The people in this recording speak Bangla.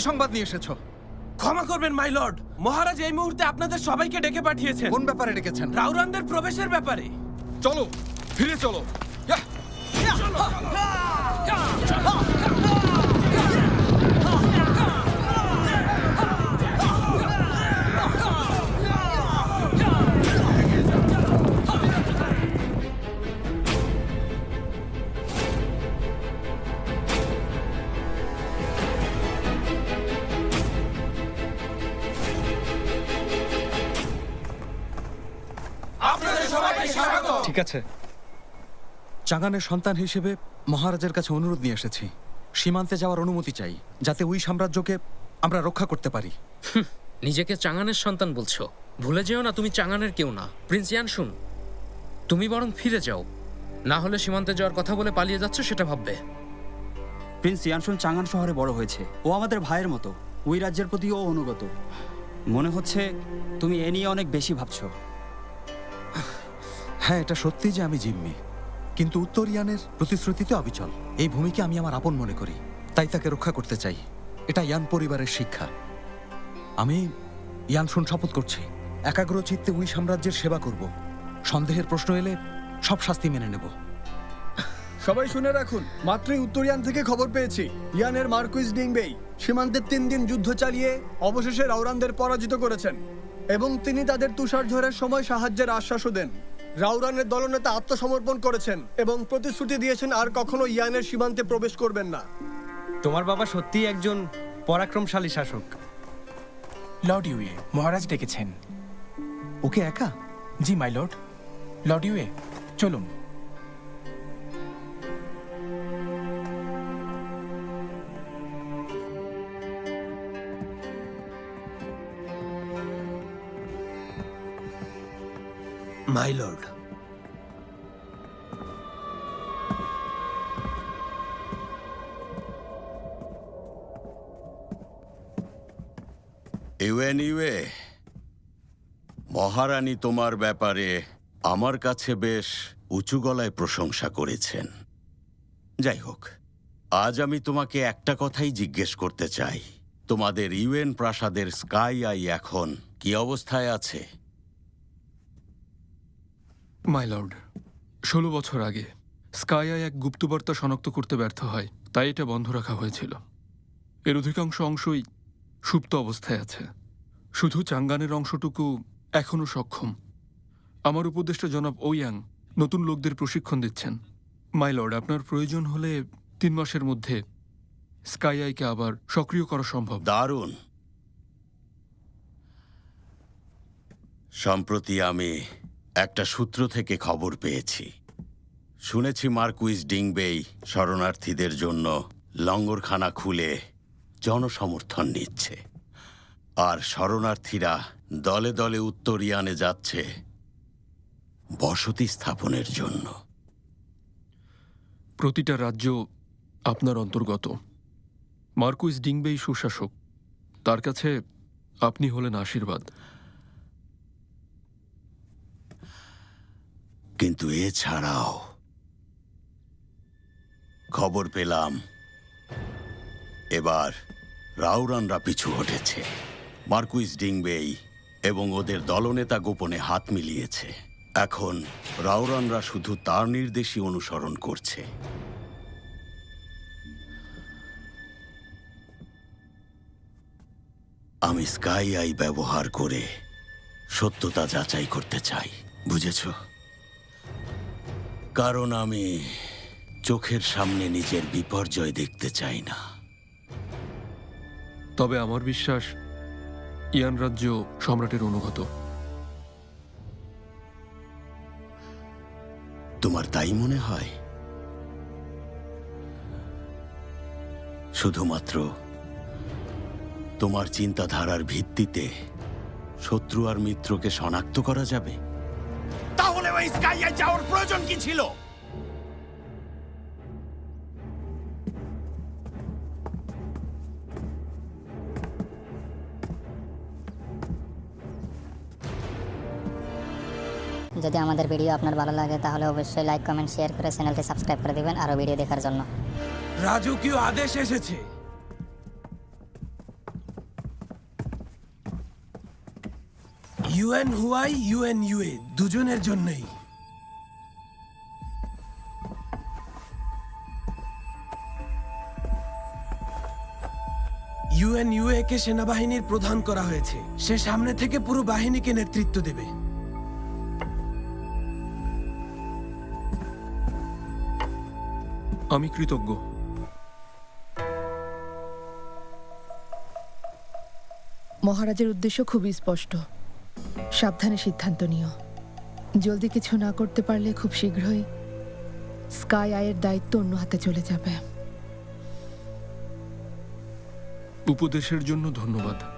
সংবাদ নিয়ে এসেছো? ক্ষমা করবেন মাই লর্ড, মহারাজ এই মুহূর্তে আপনাদের সবাইকে ডেকে পাঠিয়েছেন। কোন ব্যাপারে ডেকেছেন? রাউরানদের প্রবেশের ব্যাপারে। চলো, ফিরে চলো। ঠিক আছে, চাঙ্গানের সন্তান হিসেবে মহারাজের কাছে অনুরোধ নিয়ে এসেছি। সীমান্তে যাওয়ার অনুমতি চাই, যাতে ওই সাম্রাজ্যকে আমরা রক্ষা করতে পারি। নিজেকে চাঙ্গানের সন্তান বলছো? ভুলে যেও না তুমি চাঙ্গানের কেউ না। প্রিন্স ইয়ানশুন, তুমি বরং ফিরে যাও, না হলে সীমান্তে যাওয়ার কথা বলে পালিয়ে যাচ্ছ সেটা ভাববে। প্রিন্স ইয়ানশুন চাঙ্গান শহরে বড় হয়েছে। ও আমাদের ভাইয়ের মতো। ওই রাজ্যের প্রতি ও অনুগত। মনে হচ্ছে তুমি এ নিয়ে অনেক বেশি ভাবছো। হ্যাঁ, এটা সত্যি যে আমি জিম্মি, কিন্তু উত্তর ইয়ানের প্রতিশ্রুতিতে অবিচল। এই ভূমিকে আমি আমার আপন মনে করি, তাই তাকে রক্ষা করতে চাই। এটা ইয়ান পরিবারের শিক্ষা। আমি ইয়ানশুন শপথ করছি, একাগ্র চিত্তে ওই সাম্রাজ্যের সেবা করব। সন্দেহের প্রশ্ন এলে সব শাস্তি মেনে নেব। সবাই শুনে রাখুন, মাত্রই উত্তর ইয়ান থেকে খবর পেয়েছি ইয়ানের মার্কুইস ডিংবেই সীমান্তে 3 দিন যুদ্ধ চালিয়ে অবশেষে রাউরানদের পরাজিত করেছেন এবং তিনি তাদের তুষারঝড়ের সময় সাহায্যের আশ্বাসও দেন। রাউরানের দলনেতা আত্মসমর্পণ করেছেন এবং প্রতিশ্রুতি দিয়েছেন আর কখনো ইয়ানের সীমান্তে প্রবেশ করবেন না। তোমার বাবা সত্যিই একজন পরাক্রমশালী শাসক। লর্ড ইউয়ে, মহারাজ ডেকেছেন। ওকে একা? জি মাই লর্ড। লর্ড ইউয়ে, চলুন। মাই লর্ড, ইউএ, মহারানী তোমার ব্যাপারে আমার কাছে বেশ উঁচু গলায় প্রশংসা করেছেন। যাই হোক, আজ আমি তোমাকে একটা কথাই জিজ্ঞেস করতে চাই। তোমাদের ইউএন প্রাসাদের স্কাই আই এখন কি অবস্থায় আছে? মাই লর্ড, 16 বছর আগে স্কাই আই এক গুপ্তবার্তা শনাক্ত করতে ব্যর্থ হয়, তাই এটা বন্ধ রাখা হয়েছিল। এর অধিকাংশ অংশই সুপ্ত অবস্থায় আছে, শুধু চাঙ্গানের অংশটুকু এখনও সক্ষম। আমার উপদেষ্টা জনাব ওয়াং নতুন লোকদের প্রশিক্ষণ দিচ্ছেন। মাই লর্ড, আপনার প্রয়োজন হলে 3 মাসের মধ্যে স্কাই আইকে আবার সক্রিয় করা সম্ভব। দারুণ। সম্প্রতি আমি একটা সূত্র থেকে খবর পেয়েছি। শুনেছি মার্কুইস ডিংবেই শরণার্থীদের জন্য লঙ্গরখানা খুলে জনসমর্থন নিচ্ছে, আর শরণার্থীরা দলে দলে উত্তর ইয়ানে যাচ্ছে বসতি স্থাপনের জন্য। প্রতিটা রাজ্য আপনার অন্তর্গত। মার্কুইস ডিংবেই সুশাসক, তার কাছে আপনি হলেন আশীর্বাদ। কিন্তু এছাড়াও খবর পেলাম এবার রাউরানরা পিছু হটেছে। মার্কুইস ডিংবেই এবং ওদের দলনেতা গোপনে হাত মিলিয়েছে। এখন রাউরানরা শুধু তার নির্দেশই অনুসরণ করছে। আমি স্কাই আই ব্যবহার করে সত্যতা যাচাই করতে চাই, বুঝেছ? কারণ আমি চোখের সামনে নিজের বিপর্যয় দেখতে চাই না। তবে আমার বিশ্বাস ইয়ান রাজ্য সম্রাটের অনুগত। তোমার তাই মনে হয়? শুধুমাত্র তোমার চিন্তাধারার ভিত্তিতে শত্রু আর মিত্রকে শনাক্ত করা যাবে? তাহলে ওই স্কাইয়ে যাওয়ার প্রয়োজন কি ছিল? যদি আমাদের ভিডিও আপনার ভালো লাগে তাহলে অবশ্যই লাইক, কমেন্ট, শেয়ার করে চ্যানেলটি সাবস্ক্রাইব করে দিবেন আরো ভিডিও দেখার জন্য। রাজকীয় আদেশ এসেছে। ইউএন হুয়াই ইউএন ইউএ দুজনের জন্যই। ইউএন ইউএ কে সেনাবাহিনীর প্রধান করা হয়েছে। সে সামনে থেকে পুরো বাহিনীকে নেতৃত্ব দেবে। আমি কৃতজ্ঞ। মহারাজের উদ্দেশ্য খুবই স্পষ্ট। সাবধানে সিদ্ধান্ত নিও। জলদি কিছু না করতে পারলে খুব শীঘ্রই স্কাই আইয়ের দায়িত্ব অন্য হাতে চলে যাবে। উপদেশের জন্য ধন্যবাদ।